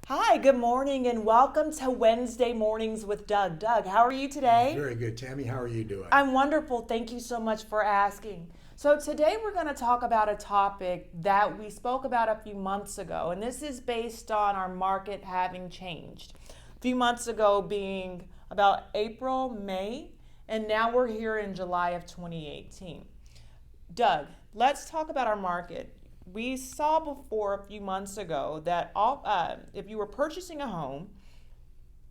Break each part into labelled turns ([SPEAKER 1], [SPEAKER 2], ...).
[SPEAKER 1] Hi, good morning, and welcome to Wednesday Mornings with Doug. Doug, how are you today?
[SPEAKER 2] Very good, Tammy. How are you doing?
[SPEAKER 1] I'm wonderful. Thank you so much for asking. So, today we're going to talk about a topic that we spoke about a few months ago, and this is based on our market having changed. A few months ago being about April, May, and now we're here in July of 2018. Doug, let's talk about our market. We saw before a few months ago that if you were purchasing a home,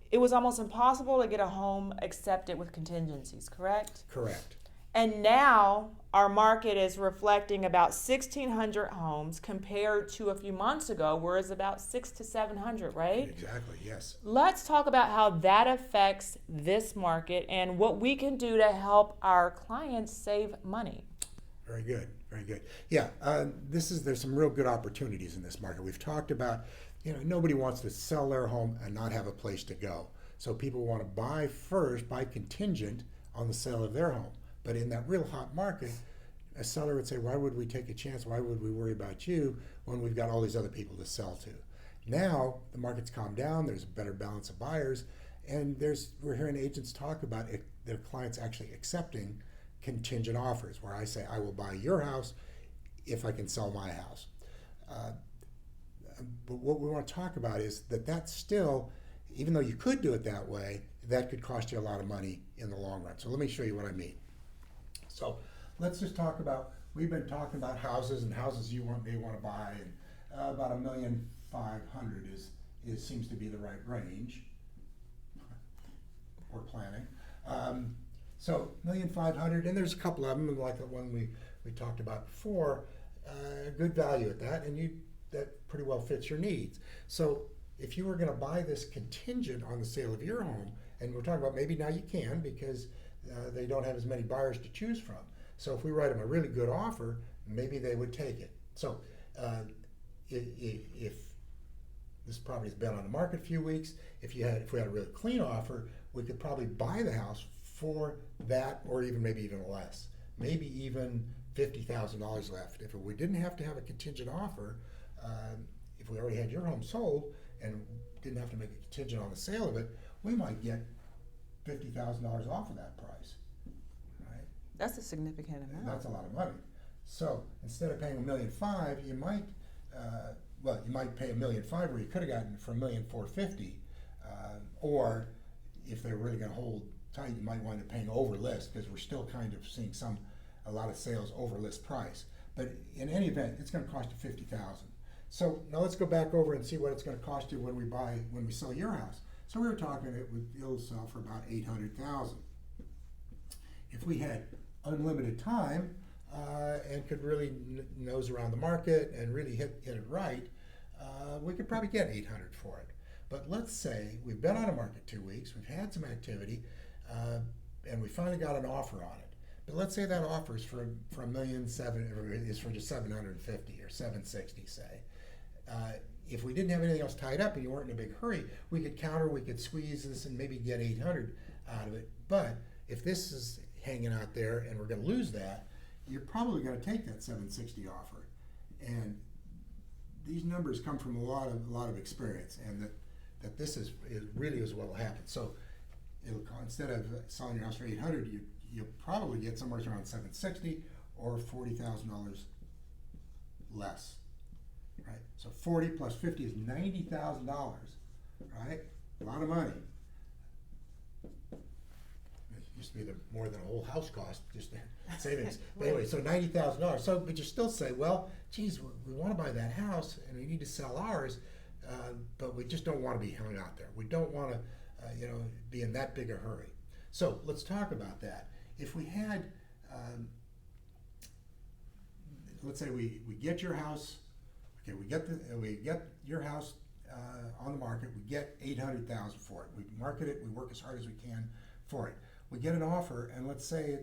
[SPEAKER 1] it was almost impossible to get a home accepted with contingencies, correct?
[SPEAKER 2] Correct.
[SPEAKER 1] And now our market is reflecting about 1,600 homes compared to a few months ago, where it's about 600 to 700, right?
[SPEAKER 2] Exactly, yes.
[SPEAKER 1] Let's talk about how that affects this market and what we can do to help our clients save money.
[SPEAKER 2] Very good, very good. Yeah, there's some real good opportunities in this market. We've talked about, nobody wants to sell their home and not have a place to go. So people want to buy first, buy contingent on the sale of their home. But in that real hot market, a seller would say, why would we take a chance? Why would we worry about you when we've got all these other people to sell to? Now the market's calmed down, there's a better balance of buyers, and we're hearing agents talk about their clients actually accepting contingent offers, where I say, I will buy your house if I can sell my house. Uh, but what we want to talk about is that's still, even though you could do it that way, that could cost you a lot of money in the long run. So let me show you what I mean. So let's just talk about, we've been talking about houses and houses may want to buy, and about 1,500,000 seems to be the right range. We're planning. So 1,500,000, and there's a couple of them, like the one we talked about before, good value at that, and that pretty well fits your needs. So if you were going to buy this contingent on the sale of your home, and we're talking about maybe now you can because they don't have as many buyers to choose from. So if we write them a really good offer, maybe they would take it. So if this property's been on the market a few weeks, if we had a really clean offer, we could probably buy the house for that, or maybe even less, maybe even $50,000 left. If we didn't have to have a contingent offer, if we already had your home sold and didn't have to make a contingent on the sale of it, we might get $50,000 off of that price, right?
[SPEAKER 1] That's a significant amount.
[SPEAKER 2] And that's a lot of money. So instead of paying $1,500,000, you might pay $1,500,000 where you could have gotten it for $1,450,000, or if they're really going to hold tight, you might wind up paying over list, because we're still kind of seeing a lot of sales over list price. But in any event, it's going to cost you $50,000. So now let's go back over and see what it's going to cost you when we sell your house. So we were talking it'll sell for about $800,000. If we had unlimited time and could really nose around the market and really hit it right, we could probably get $800,000 for it. But let's say we've been on the market 2 weeks, we've had some activity, and we finally got an offer on it. But let's say that offer is for $1,700,000, or is for just $750,000 or $760,000, say. If we didn't have anything else tied up and you weren't in a big hurry, we could squeeze this and maybe get $800,000 out of it. But if this is hanging out there and we're going to lose that, you're probably going to take that $760,000 offer. And these numbers come from a lot of experience, and that this is really is what will happen. So instead of selling your house for $800,000, you'll probably get somewhere around $760,000 or $40,000 less. Right? So 40 plus 50 is $90,000, right? A lot of money. It used to be more than a whole house cost, just savings. But anyway, so $90,000. So, but you still say, well, geez, we want to buy that house and we need to sell ours, but we just don't want to be hung out there. We don't want to, be in that big a hurry. So let's talk about that. If we had, let's say we get your house. Okay, we get your house on the market. We get $800,000 for it. We market it. We work as hard as we can for it. We get an offer, and let's say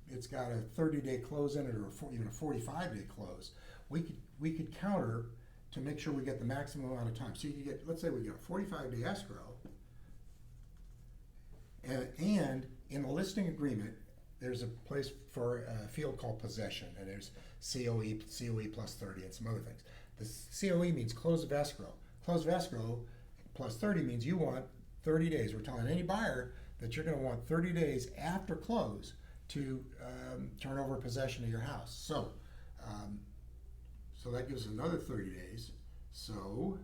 [SPEAKER 2] it's got a 30-day close in it, or even a 45-day close. We could counter to make sure we get the maximum amount of time. So let's say we get a 45-day escrow, and in the listing agreement, there's a place for a field called possession, and there's COE plus 30, and some other things. The COE means close of escrow. Close of escrow plus 30 means you want 30 days. We're telling any buyer that you're going to want 30 days after close to turn over possession of your house. So that gives us another 30 days. So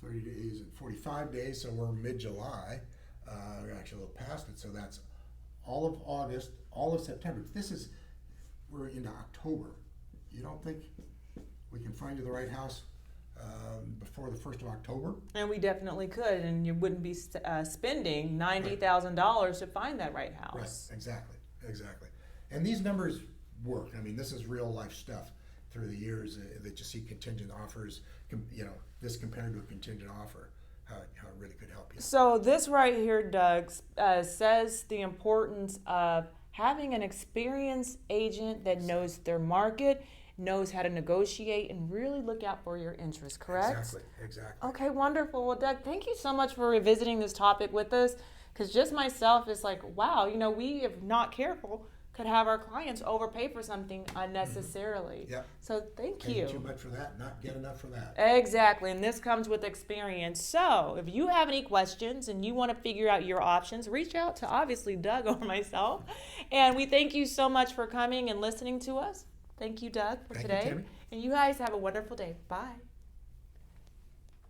[SPEAKER 2] 30 days and 45 days, so we're mid-July. We're actually a little past it, so that's all of August, all of September. We're into October. You don't think we can find you the right house before the 1st of October?
[SPEAKER 1] And we definitely could, and you wouldn't be spending $90,000 to find that right house.
[SPEAKER 2] Right, exactly. And these numbers work. I mean, this is real life stuff through the years that you see contingent offers, this compared to a contingent offer, how it really could help you.
[SPEAKER 1] So this right here, Doug, says the importance of having an experienced agent that knows their market, knows how to negotiate, and really look out for your interests, correct?
[SPEAKER 2] Exactly.
[SPEAKER 1] Okay, wonderful. Well, Doug, thank you so much for revisiting this topic with us, because just myself is like, wow, we, if not careful, could have our clients overpay for something unnecessarily.
[SPEAKER 2] Yep.
[SPEAKER 1] So thank you.
[SPEAKER 2] Pay too much for that, not get enough for that.
[SPEAKER 1] Exactly, and this comes with experience. So if you have any questions and you want to figure out your options, reach out to obviously Doug or myself. And we thank you so much for coming and listening to us. Thank you, Doug, for
[SPEAKER 2] Thank
[SPEAKER 1] today.
[SPEAKER 2] you, Tammy.
[SPEAKER 1] And you guys have a wonderful day. Bye.